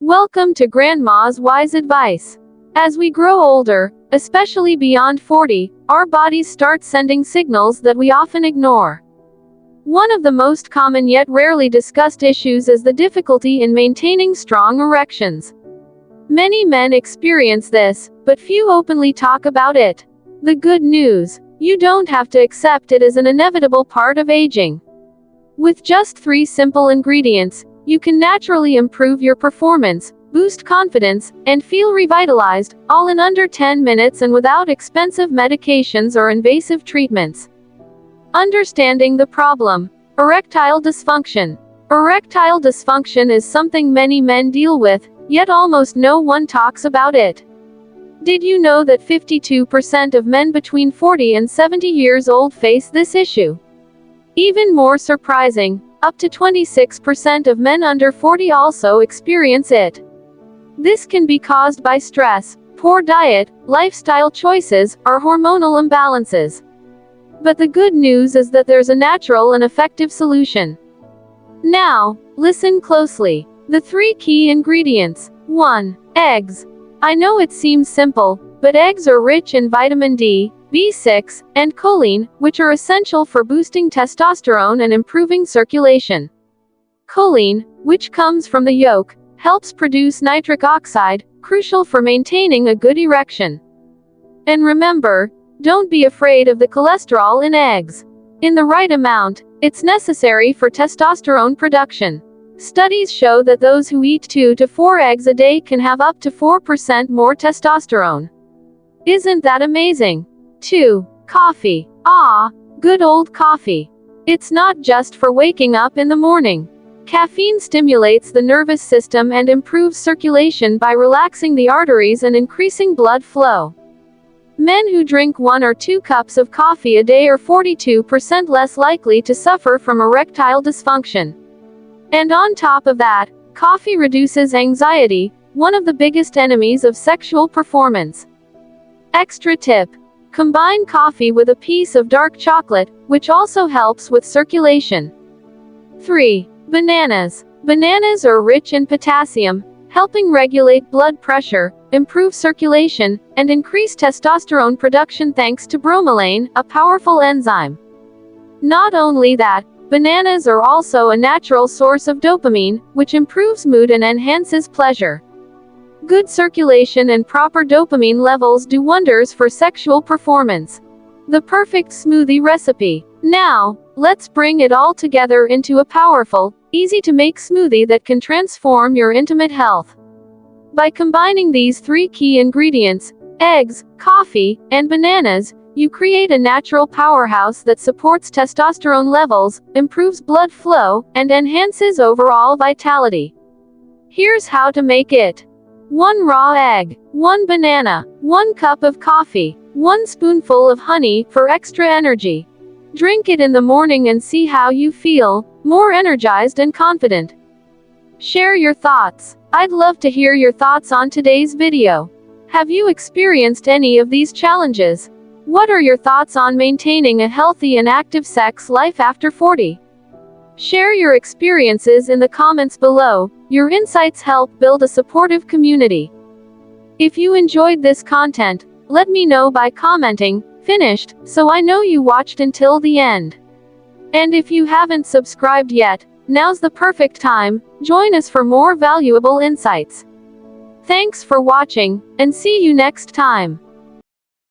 Welcome to Grandma's Wise Advice. As we grow older, especially beyond 40, our bodies start sending signals that we often ignore. One of the most common yet rarely discussed issues is the difficulty in maintaining strong erections. Many men experience this, but few openly talk about it. The good news: you don't have to accept it as an inevitable part of aging. With just 3 simple ingredients, you can naturally improve your performance, boost confidence, and feel revitalized, all in under 10 minutes and without expensive medications or invasive treatments. Understanding the problem. Erectile dysfunction. Erectile dysfunction is something many men deal with, yet almost no one talks about it. Did you know that 52% of men between 40 and 70 years old face this issue? Even more surprising, up to 26% of men under 40 also experience it. This can be caused by stress, poor diet, lifestyle choices, or hormonal imbalances. But the good news is that there's a natural and effective solution. Now, listen closely. The 3 key ingredients. 1. Eggs. I know it seems simple, but eggs are rich in vitamin D, B6, and choline, which are essential for boosting testosterone and improving circulation. Choline, which comes from the yolk, helps produce nitric oxide, crucial for maintaining a good erection. And remember, don't be afraid of the cholesterol in eggs. In the right amount, it's necessary for testosterone production. Studies show that those who eat 2 to 4 eggs a day can have up to 4% more testosterone. Isn't that amazing? 2. Coffee. Good old coffee. It's not just for waking up in the morning. Caffeine stimulates the nervous system and improves circulation by relaxing the arteries and increasing blood flow. Men who drink 1 or 2 cups of coffee a day are 42% less likely to suffer from erectile dysfunction. And on top of that, coffee reduces anxiety, one of the biggest enemies of sexual performance. Extra tip: combine coffee with a piece of dark chocolate, which also helps with circulation. 3. Bananas. Bananas are rich in potassium, helping regulate blood pressure, improve circulation, and increase testosterone production thanks to bromelain, a powerful enzyme. Not only that, bananas are also a natural source of dopamine, which improves mood and enhances pleasure. Good circulation and proper dopamine levels do wonders for sexual performance. The perfect smoothie recipe. Now, let's bring it all together into a powerful, easy-to-make smoothie that can transform your intimate health. By combining these 3 key ingredients, eggs, coffee, and bananas, you create a natural powerhouse that supports testosterone levels, improves blood flow, and enhances overall vitality. Here's how to make it. 1 raw egg, 1 banana, 1 cup of coffee, 1 spoonful of honey for extra energy. Drink it in the morning and see how you feel, more energized and confident. Share your thoughts. I'd love to hear your thoughts on today's video. Have you experienced any of these challenges? What are your thoughts on maintaining a healthy and active sex life after 40? Share your experiences in the comments below. Your insights help build a supportive community. If you enjoyed this content, let me know by commenting "finished" so I know you watched until the end. And if you haven't subscribed yet, now's the perfect time. Join us for more valuable insights. Thanks for watching, and see you next time.